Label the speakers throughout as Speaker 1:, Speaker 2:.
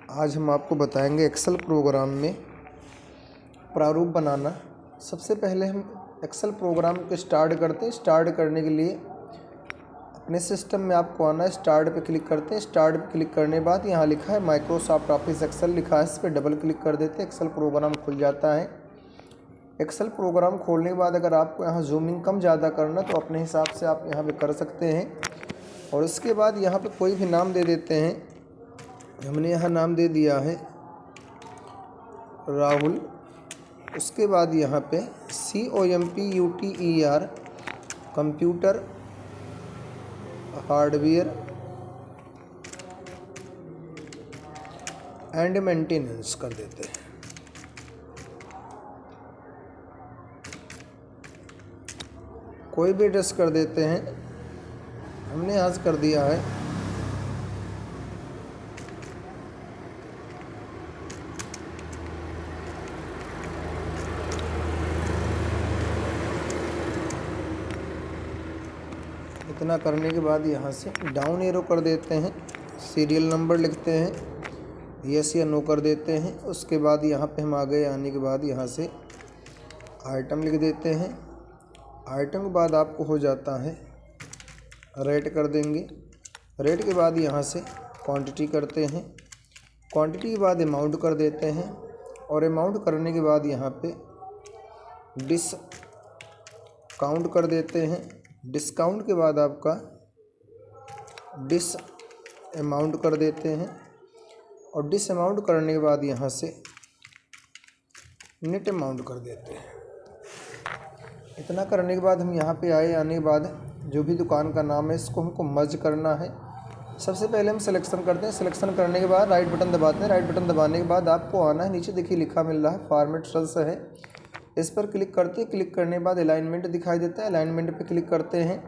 Speaker 1: आज हम आपको बताएंगे एक्सेल प्रोग्राम में प्रारूप बनाना। सबसे पहले हम एक्सेल प्रोग्राम को स्टार्ट करते हैं। स्टार्ट करने के लिए अपने सिस्टम में आपको आना है, स्टार्ट पे क्लिक करते हैं। स्टार्ट पे क्लिक करने के बाद यहाँ लिखा है माइक्रोसॉफ्ट ऑफिस एक्सेल लिखा है, इस पर डबल क्लिक कर देते हैं। एक्सेल प्रोग्राम खुल जाता है। एक्सेल प्रोग्राम खोलने के बाद अगर आपको यहाँ जूमिंग कम ज़्यादा करना तो अपने हिसाब से आप यहाँ पे कर सकते हैं। और उसके बाद यहाँ पे कोई भी नाम दे देते हैं। हमने यहाँ नाम दे दिया है राहुल। उसके बाद यहाँ पे COMPUTER computer hardware and maintenance कर देते हैं। कोई भी एड्रेस कर देते हैं। हमने यहाँ से कर दिया है इतना करने के बाद यहाँ से डाउन एरो कर देते हैं। सीरियल नंबर लिखते हैं, यस या नो कर देते हैं। उसके बाद यहाँ पे हम आ गए। आने के बाद यहाँ से आइटम लिख देते हैं। आइटम के बाद आपको हो जाता है रेट कर देंगे। रेट के बाद यहाँ से क्वांटिटी करते हैं। क्वांटिटी के बाद अमाउंट कर देते हैं। और अमाउंट करने के बाद यहाँ पे डिस्काउंट कर देते हैं। डिस्काउंट के बाद आपका डिस अमाउंट कर देते हैं। और डिस अमाउंट करने के बाद यहाँ से नेट अमाउंट कर देते हैं। इतना करने के बाद हम यहाँ पे आए। आने के बाद जो भी दुकान का नाम है इसको हमको मर्ज करना है। सबसे पहले हम सिलेक्शन करते हैं। सिलेक्शन करने के बाद राइट बटन दबाते हैं। राइट बटन दबाने के बाद आपको आना है, नीचे देखिए लिखा मिल रहा है फॉर्मेट सेल्स है, इस पर क्लिक करते हैं। क्लिक करने के बाद अलाइनमेंट दिखाई देता है। अलाइनमेंट पे क्लिक करते हैं।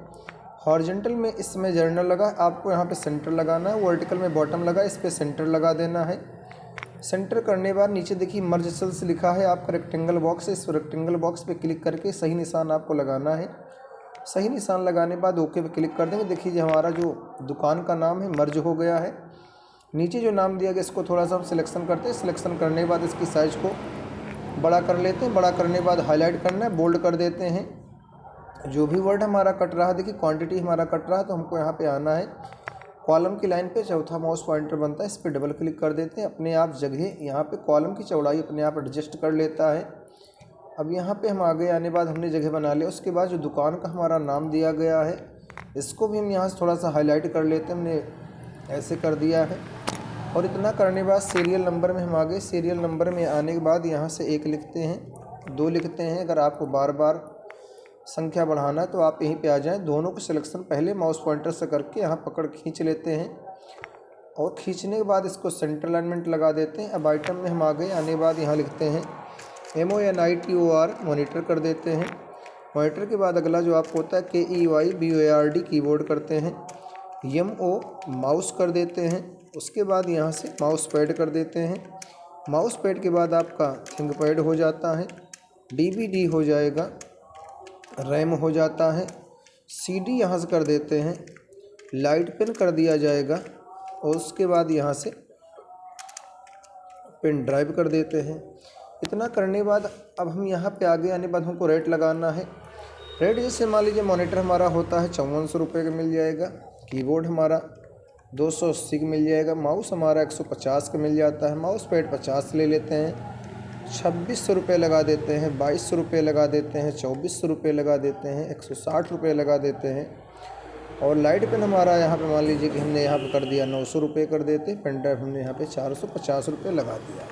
Speaker 1: हॉरिजॉन्टल में इसमें जर्नल लगा, आपको यहाँ पे सेंटर लगाना है। वर्टिकल में बॉटम लगा, इस पे सेंटर लगा देना है। सेंटर करने के बाद नीचे देखिए मर्ज सेल्स लिखा है, आपका रेक्टेंगल बॉक्स है। इस रेक्टेंगल बॉक्स पे क्लिक करके सही निशान आपको लगाना है। सही निशान लगाने के बाद ओके पे क्लिक कर देंगे। देखिए हमारा जो दुकान का नाम है मर्ज हो गया है। नीचे जो नाम दिया गया इसको थोड़ा सा हम सिलेक्शन करते हैं। सिलेक्शन करने के बाद इसकी साइज़ को बड़ा कर लेते हैं। बड़ा करने के बाद हाईलाइट करना है, बोल्ड कर देते हैं। जो भी वर्ड हमारा कट रहा है, देखिए क्वांटिटी हमारा कट रहा है तो हमको यहाँ पे आना है। कॉलम की लाइन पे चौथा माउस पॉइंटर बनता है, इस पर डबल क्लिक कर देते हैं। अपने आप जगह यहाँ पे कॉलम की चौड़ाई अपने आप एडजस्ट कर लेता है। अब यहाँ पे हम आ गए। आने बाद हमने जगह बना लिया। उसके बाद जो दुकान का हमारा नाम दिया गया है इसको भी हम यहाँ से थोड़ा सा हाईलाइट कर लेते हैं। हमने ऐसे कर दिया है। और इतना करने के बाद सीरियल नंबर में हम आ गए। सीरियल नंबर में आने के बाद यहाँ से 1 लिखते हैं, 2 लिखते हैं। अगर आपको बार बार संख्या बढ़ाना है तो आप यहीं पे आ जाएं। दोनों को सिलेक्शन पहले माउस पॉइंटर से करके यहाँ पकड़ खींच लेते हैं। और खींचने के बाद इसको सेंटर अलाइनमेंट लगा देते हैं। अब आइटम में हम आ गए। आने के बाद यहाँ लिखते हैं MONITOR मॉनिटर कर देते हैं। मॉनिटर के बाद अगला जो आपको होता है KEYBOARD कीबोर्ड करते हैं। MO माउस कर देते हैं। उसके बाद यहाँ से माउस पैड कर देते हैं। माउस पैड के बाद आपका थिंक पैड हो जाता है। DVD हो जाएगा, रैम हो जाता है। CD यहाँ से कर देते हैं। लाइट पेन कर दिया जाएगा। और उसके बाद यहाँ से पेन ड्राइव कर देते हैं। इतना करने के बाद अब हम यहाँ पे आगे आने के बाद हमको रेट लगाना है। रेट जैसे मान लीजिए मॉनिटर हमारा होता है 5400 रुपये का मिल जाएगा। कीबोर्ड हमारा 280 का मिल जाएगा। माउस हमारा 150 का मिल जाता है। माउस पैड 50 ले लेते हैं। 2600 रुपये लगा देते हैं। 2200 रुपये लगा देते हैं। 2400 रुपये लगा देते हैं। 160 रुपये लगा देते हैं। और लाइट पेन हमारा यहाँ पे मान लीजिए कि हमने यहाँ पे कर दिया 900 रुपये कर देते हैं। पेन ड्राइव हमने यहाँ पे 450 रुपये लगा दिया।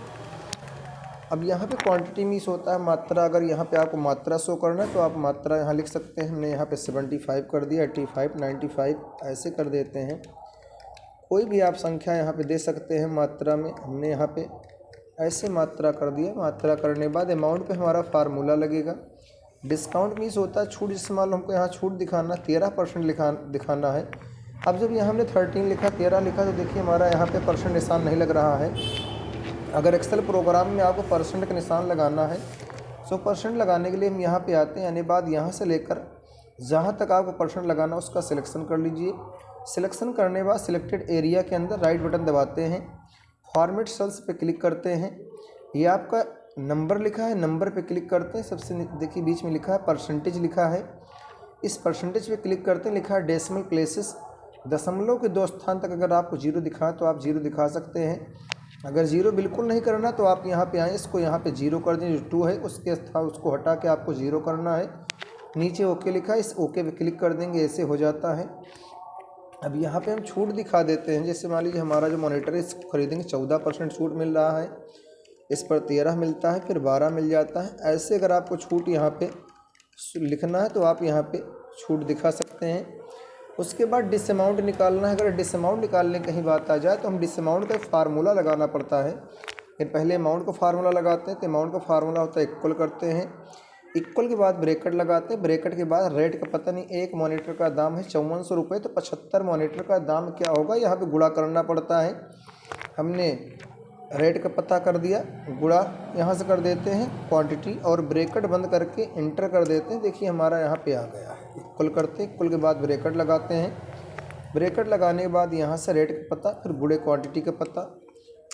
Speaker 1: अब यहाँ पे क्वांटिटी मिस होता है मात्रा। अगर यहाँ पे आपको मात्रा शो करना है तो आप मात्रा यहाँ लिख सकते हैं। हमने यहाँ पे 75 कर दिया, 85, 95 ऐसे कर देते हैं। कोई भी आप संख्या यहाँ पे दे सकते हैं मात्रा में। हमने यहाँ पे ऐसे मात्रा कर दिया। मात्रा करने के बाद अमाउंट पे हमारा फार्मूला लगेगा। डिस्काउंट मिस होता है। छूट जैसे मान लो हमको यहाँ छूट दिखाना 13% दिखाना है। अब जब यहाँ हमने 13 लिखा, 13 लिखा तो देखिए हमारा यहाँ पे परसेंट निशान नहीं लग रहा है। अगर एक्सेल प्रोग्राम में आपको परसेंट का निशान लगाना है तो परसेंट लगाने के लिए हम यहाँ पे आते हैं। आने बाद यहाँ से लेकर जहाँ तक आपको परसेंट लगाना उसका सिलेक्शन कर लीजिए। सिलेक्शन करने के बाद सिलेक्टेड एरिया के अंदर राइट बटन दबाते हैं। फॉर्मेट सेल्स पे क्लिक करते हैं। ये आपका नंबर लिखा है, नंबर पे क्लिक करते हैं। सबसे देखिए बीच में लिखा है परसेंटेज लिखा है, इस परसेंटेज पे क्लिक करते हैं। लिखा है डेसिमल प्लेसेस, दशमलव के 2 स्थान तक अगर आपको जीरो दिखा तो आप जीरो दिखा सकते हैं। अगर जीरो बिल्कुल नहीं करना तो आप यहाँ पे आएँ, इसको यहाँ पे जीरो कर दें। जो 2 है उसके स्थान उसको हटा के आपको जीरो करना है। नीचे ओके लिखा है, इस ओके पे क्लिक कर देंगे, ऐसे हो जाता है। अब यहाँ पे हम छूट दिखा देते हैं। जैसे मान लीजिए हमारा जो मॉनिटर है इसको खरीदेंगे 14% छूट मिल रहा है, इस पर 13 मिलता है, फिर 12 मिल जाता है। ऐसे अगर आपको छूट यहाँ पे लिखना है तो आप यहाँ पे छूट दिखा सकते हैं। उसके बाद डिसअमाउंट निकालना है। अगर डिसअमाउंट निकालने की कहीं बात आ जाए तो हम डिसअमाउंट का फार्मूला लगाना पड़ता है। फिर पहले अमाउंट का फार्मूला लगाते हैं, तो अमाउंट का फार्मूला होता है इक्वल करते हैं, इक्वल के बाद ब्रैकेट लगाते हैं, ब्रैकेट के बाद रेट का पता नहीं, एक मॉनिटर का दाम है 5400 रुपये, तो 75 मॉनिटर का दाम क्या होगा यहाँ पे गुणा करना पड़ता है। हमने रेट का पता कर दिया, गुणा यहाँ से कर देते हैं क्वांटिटी और ब्रैकेट बंद करके इंटर कर देते हैं। देखिए हमारा यहाँ पे आ गया है। इक्वल करते हैं, इक्वल के बाद ब्रैकेट लगाते हैं, ब्रैकेट लगाने के बाद यहाँ से रेट का पता फिर गुणे क्वांटिटी का पता,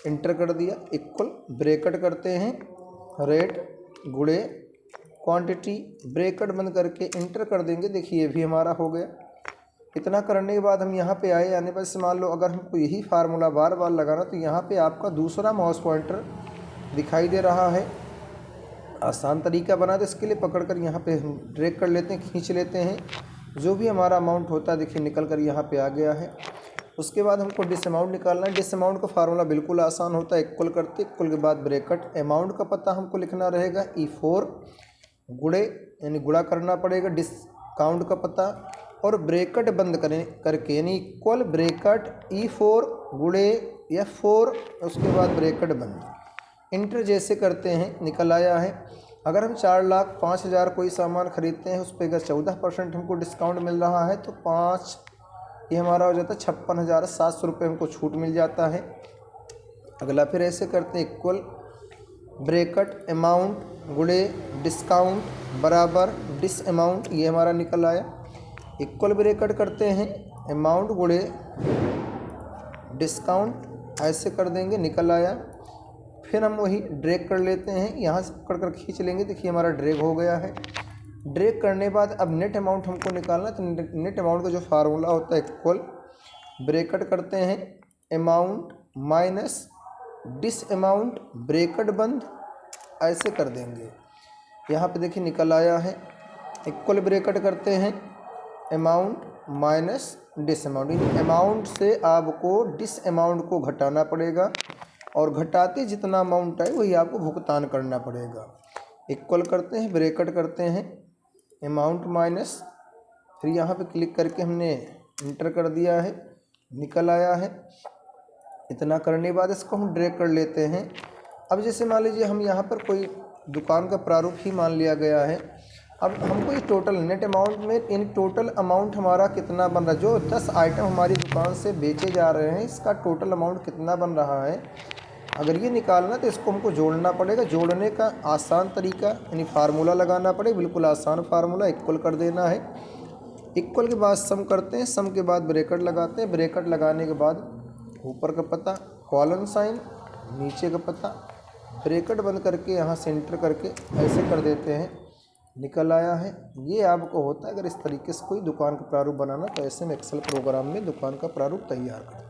Speaker 1: इंटर कर दिया, इक्वल ब्रैकेट करते हैं, रेट गुणे क्वांटिटी, ब्रैकेट बंद करके इंटर कर देंगे। देखिए ये भी हमारा हो गया। इतना करने के बाद हम यहाँ पे आए, आने पर से मान लो अगर हमको यही फार्मूला बार बार लगाना तो यहाँ पे आपका दूसरा माउस पॉइंटर दिखाई दे रहा है। आसान तरीका बना तो इसके लिए पकड़कर यहाँ पे हम ड्रैग कर लेते हैं, खींच लेते हैं, जो भी हमारा अमाउंट होता है देखिए निकल कर यहाँ पे आ गया है। उसके बाद हमको डिसअमाउंट निकालना है। डिसअमाउंट का फार्मूला बिल्कुल आसान होता है, इक्वल करते, इक्वल के बाद ब्रैकेट, अमाउंट का पता हमको लिखना रहेगा E4 गुणे यानी गुणा करना पड़ेगा डिस्काउंट का पता और ब्रैकेट बंद करके यानी इक्वल ब्रैकेट E4 गुणे F4, उसके बाद ब्रैकेट बंद, इंटर जैसे करते हैं निकल आया है। अगर हम 4,05,000 कोई सामान खरीदते हैं उस पर अगर 14% हमको डिस्काउंट मिल रहा है तो 5 ये हमारा हो जाता है 56,700 रुपये हमको छूट मिल जाता है। अगला फिर ऐसे करते हैं इक्वल ब्रैकेट अमाउंट गुणे डिस्काउंट बराबर डिसअमाउंट, ये हमारा निकल आया। इक्वल ब्रैकेट करते हैं अमाउंट गुणे डिस्काउंट, ऐसे कर देंगे, निकल आया। फिर हम वही ड्रैग कर लेते हैं, यहाँ से पकड़ कर खींच लेंगे, देखिए हमारा ड्रैग हो गया है। ड्रैग करने के बाद अब नेट अमाउंट हमको निकालना है, तो नेट अमाउंट का जो फार्मूला होता है इक्वल ब्रैकेट करते हैं अमाउंट माइनस डिसअमाउंट, ब्रैकेट बंद, ऐसे कर देंगे। यहाँ पे देखिए निकल आया है। इक्वल ब्रैकेट करते हैं अमाउंट माइनस डिसअमाउंट, अमाउंट से आपको डिसअमाउंट को घटाना पड़ेगा और घटाते जितना अमाउंट आए वही आपको भुगतान करना पड़ेगा। इक्वल करते हैं, ब्रैकेट करते हैं अमाउंट माइनस, फिर यहाँ पे क्लिक करके हमने इंटर कर दिया है, निकल आया है। इतना करने के बाद इसको हम ड्रैग कर लेते हैं। अब जैसे मान लीजिए हम यहाँ पर कोई दुकान का प्रारूप ही मान लिया गया है। अब हमको ये टोटल नेट अमाउंट में इन टोटल अमाउंट हमारा कितना बन रहा है, जो 10 आइटम हमारी दुकान से बेचे जा रहे हैं इसका टोटल अमाउंट कितना बन रहा है, अगर ये निकालना तो इसको हमको जोड़ना पड़ेगा। जोड़ने का आसान तरीका यानी फार्मूला लगाना पड़ेगा, बिल्कुल आसान फार्मूला, इक्वल कर देना है। इक्वल के बाद सम करते हैं, सम के बाद ब्रैकेट लगाते हैं, ब्रैकेट लगाने के बाद ऊपर का पता कॉलन साइन, नीचे का पता, ब्रैकेट बंद करके यहाँ से एंटर करके ऐसे कर देते हैं, निकल आया है। ये आपको होता है अगर इस तरीके से कोई दुकान का प्रारूप बनाना तो ऐसे में एक्सेल प्रोग्राम में दुकान का प्रारूप तैयार करते हैं।